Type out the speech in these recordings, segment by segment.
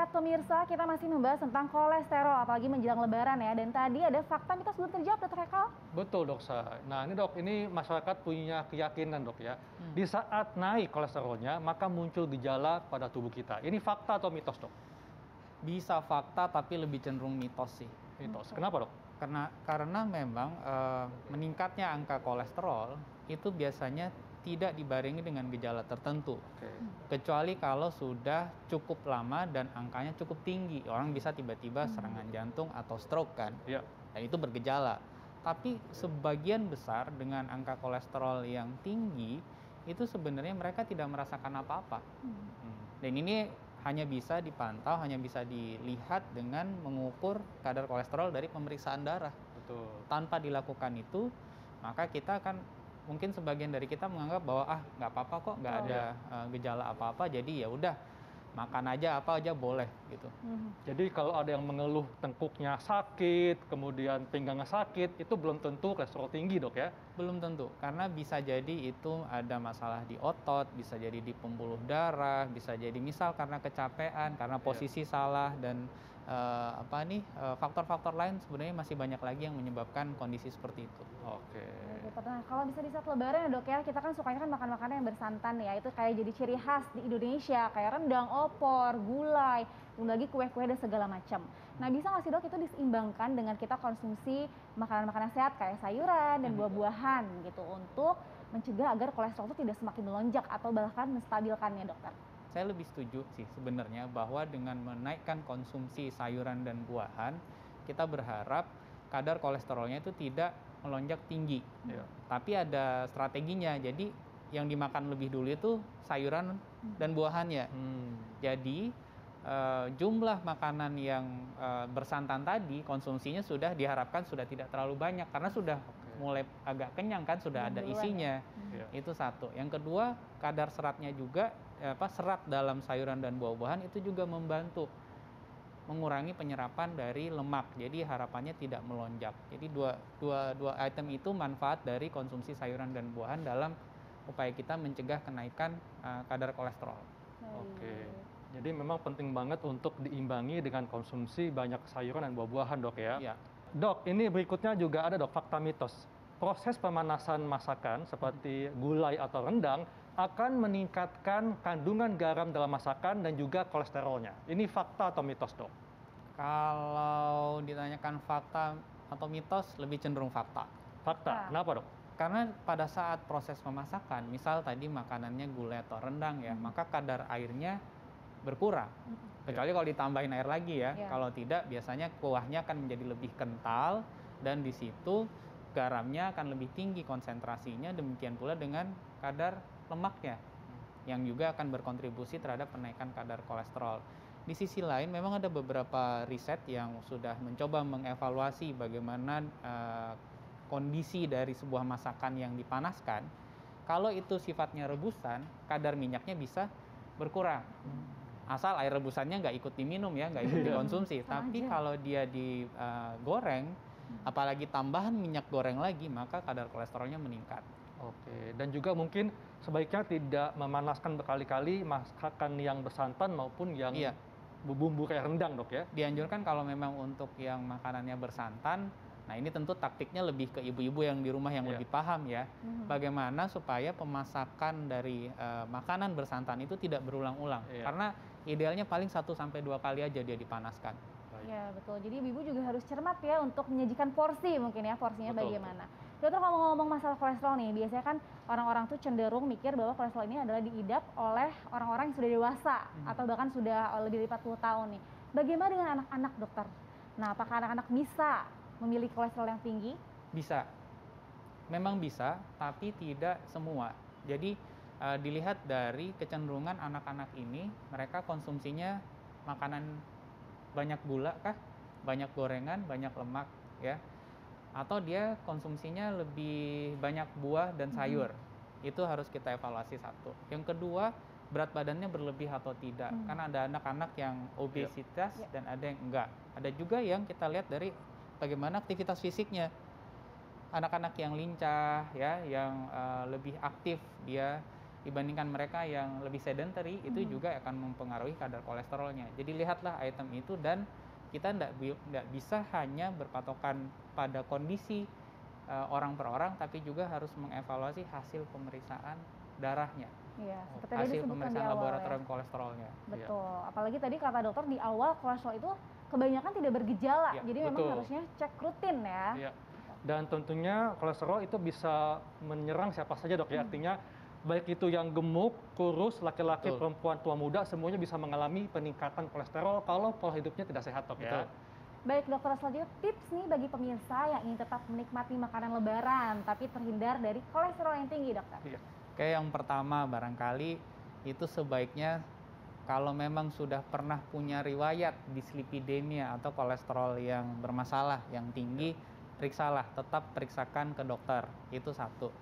sehat pemirsa, kita masih membahas tentang kolesterol, apalagi menjelang lebaran ya. Dan tadi ada fakta mitos belum terjawab, Dr. Hekal? Betul dok, Nah ini dok, ini masyarakat punya keyakinan dok ya. Di saat naik kolesterolnya, maka muncul gejala pada tubuh kita. Ini fakta atau mitos dok? Bisa fakta tapi lebih cenderung mitos sih. Mitos, kenapa dok? Karena memang meningkatnya angka kolesterol itu biasanya tidak dibarengi dengan gejala tertentu. Kecuali kalau sudah cukup lama dan angkanya cukup tinggi. Orang bisa tiba-tiba serangan jantung atau stroke kan. Dan itu bergejala. Tapi sebagian besar dengan angka kolesterol yang tinggi, itu sebenarnya mereka tidak merasakan apa-apa. Dan ini hanya bisa dipantau, hanya bisa dilihat dengan mengukur kadar kolesterol dari pemeriksaan darah. Betul. Tanpa dilakukan itu, maka kita akan mungkin sebagian dari kita menganggap bahwa nggak apa-apa kok, nggak ada gejala apa-apa, jadi ya udah makan aja apa aja boleh gitu. Jadi kalau ada yang mengeluh tengkuknya sakit, kemudian pinggangnya sakit, itu belum tentu kolesterol tinggi dok ya? Belum tentu, karena bisa jadi itu ada masalah di otot, bisa jadi di pembuluh darah, bisa jadi misal karena kecapean, karena posisi salah, dan faktor-faktor lain sebenarnya masih banyak lagi yang menyebabkan kondisi seperti itu. Nah, kalau bisa di saat lebaran ya dok ya, kita kan sukanya kan makan makanan yang bersantan ya, itu kayak jadi ciri khas di Indonesia, kayak rendang, opor, gulai, belum lagi kue-kue dan segala macam. Nah, bisa nggak sih dok itu diseimbangkan dengan kita konsumsi makanan-makanan sehat kayak sayuran dan buah-buahan gitu untuk mencegah agar kolesterol itu tidak semakin melonjak atau bahkan menstabilkannya, dokter? Saya lebih setuju sih sebenarnya bahwa dengan menaikkan konsumsi sayuran dan buahan, kita berharap kadar kolesterolnya itu tidak melonjak tinggi. Tapi ada strateginya, jadi yang dimakan lebih dulu itu sayuran dan buahannya. Jadi jumlah makanan yang bersantan tadi, konsumsinya sudah diharapkan sudah tidak terlalu banyak, karena sudah mulai agak kenyang kan, sudah ada isinya. Itu satu. Yang kedua, kadar seratnya juga, serat dalam sayuran dan buah-buahan itu juga membantu mengurangi penyerapan dari lemak. Jadi harapannya tidak melonjak. Jadi dua item itu manfaat dari konsumsi sayuran dan buahan dalam upaya kita mencegah kenaikan kadar kolesterol. Jadi memang penting banget untuk diimbangi dengan konsumsi banyak sayuran dan buah-buahan dok ya? Dok, ini berikutnya juga ada dok, fakta mitos. Proses pemanasan masakan seperti gulai atau rendang akan meningkatkan kandungan garam dalam masakan dan juga kolesterolnya. Ini fakta atau mitos dok? Kalau ditanyakan fakta atau mitos, lebih cenderung fakta. Fakta, kenapa dok? Karena pada saat proses pemasakan, misal tadi makanannya gulai atau rendang ya, maka kadar airnya berkurang. Kecuali kalau ditambahin air lagi ya. Kalau tidak, biasanya kuahnya akan menjadi lebih kental dan di situ garamnya akan lebih tinggi konsentrasinya, demikian pula dengan kadar lemaknya yang juga akan berkontribusi terhadap kenaikan kadar kolesterol. Di sisi lain memang ada beberapa riset yang sudah mencoba mengevaluasi bagaimana kondisi dari sebuah masakan yang dipanaskan. Kalau itu sifatnya rebusan, kadar minyaknya bisa berkurang. Asal air rebusannya nggak ikut diminum ya, nggak ikut dikonsumsi. Tapi kalau dia digoreng, apalagi tambahan minyak goreng lagi, maka kadar kolesterolnya meningkat. Dan juga mungkin sebaiknya tidak memanaskan berkali-kali masakan yang bersantan maupun yang bumbu kayak rendang dok ya? Dianjurkan kalau memang untuk yang makanannya bersantan, nah ini tentu taktiknya lebih ke ibu-ibu yang di rumah yang lebih paham ya. Bagaimana supaya pemasakan dari makanan bersantan itu tidak berulang-ulang. Karena idealnya paling 1-2 kali aja dia dipanaskan. Ya betul, jadi ibu juga harus cermat ya untuk menyajikan porsi mungkin ya, porsinya bagaimana. Dokter, kalau ngomong masalah kolesterol nih, biasanya kan orang-orang tuh cenderung mikir bahwa kolesterol ini adalah diidap oleh orang-orang yang sudah dewasa atau bahkan sudah lebih dari 40 tahun nih. Bagaimana dengan anak-anak dokter? Nah, apakah anak-anak bisa memiliki kolesterol yang tinggi? Bisa, memang bisa, tapi tidak semua. Jadi dilihat dari kecenderungan anak-anak ini, mereka konsumsinya makanan banyak gula kah, banyak gorengan, banyak lemak ya, atau dia konsumsinya lebih banyak buah dan sayur. Itu harus kita evaluasi satu. Yang kedua, berat badannya berlebih atau tidak. Karena ada anak-anak yang obesitas dan ada yang enggak. Ada juga yang kita lihat dari bagaimana aktivitas fisiknya. Anak-anak yang lincah ya, yang lebih aktif, dia dibandingkan mereka yang lebih sedentary, itu juga akan mempengaruhi kadar kolesterolnya. Jadi lihatlah item itu, dan kita tidak bisa hanya berpatokan pada kondisi orang per orang, tapi juga harus mengevaluasi hasil pemeriksaan darahnya. Iya, seperti Hasil disebutkan di pemeriksaan awal laboratorium ya. kolesterolnya. Betul. Apalagi tadi kata dokter di awal kolesterol itu kebanyakan tidak bergejala. Ya, Jadi memang betul. harusnya cek rutin ya. Iya. Dan tentunya kolesterol itu bisa menyerang siapa saja dok ya, artinya baik itu yang gemuk, kurus, laki-laki, Betul. perempuan, tua muda, semuanya bisa mengalami peningkatan kolesterol kalau pola hidupnya tidak sehat dok ya. Baik dokter, selanjutnya tips nih bagi pemirsa yang ingin tetap menikmati makanan lebaran tapi terhindar dari kolesterol yang tinggi dokter. Iya. Oke, yang pertama barangkali itu sebaiknya kalau memang sudah pernah punya riwayat dislipidemia atau kolesterol yang bermasalah, yang tinggi, periksalah, tetap periksakan ke dokter. Itu satu.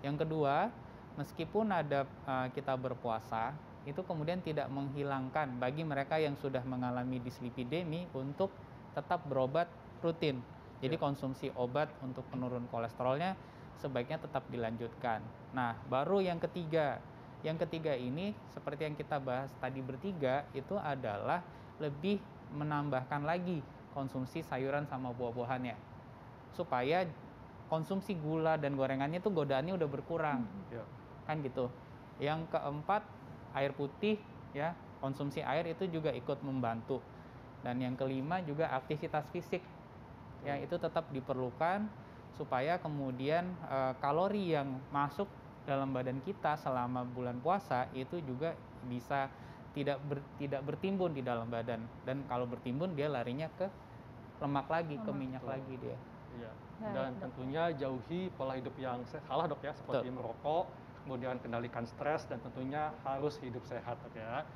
Yang kedua, meskipun ada kita berpuasa, itu kemudian tidak menghilangkan bagi mereka yang sudah mengalami dislipidemi untuk tetap berobat rutin. Jadi konsumsi obat untuk penurun kolesterolnya sebaiknya tetap dilanjutkan. Nah, baru yang ketiga. Yang ketiga ini seperti yang kita bahas tadi bertiga, itu adalah lebih menambahkan lagi konsumsi sayuran sama buah-buahannya. Supaya konsumsi gula dan gorengannya itu godaannya udah berkurang. Kan gitu. Yang keempat, air putih ya, konsumsi air itu juga ikut membantu. Dan yang kelima juga aktivitas fisik. Ya, itu tetap diperlukan supaya kemudian kalori yang masuk dalam badan kita selama bulan puasa itu juga bisa tidak bertimbun di dalam badan, dan kalau bertimbun dia larinya ke lemak lagi, ke minyak lagi dia. Iya. Dan tentunya jauhi pola hidup yang salah dok ya, seperti merokok, kemudian kendalikan stres, dan tentunya harus hidup sehat dok ya.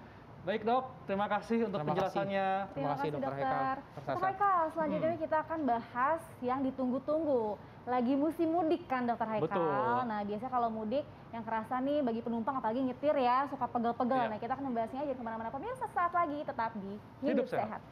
Baik dok, terima kasih untuk penjelasannya. Terima kasih dokter Haikal. Dokter Haikal, selanjutnya kita akan bahas yang ditunggu-tunggu. Lagi musim mudik kan dokter Haikal. Betul. Nah biasanya kalau mudik yang kerasa nih bagi penumpang apalagi nyetir ya, suka pegel-pegel. Nah kita akan membahasnya, jadi kemana-mana pemirsa, saat lagi tetap di Hidup Sehat.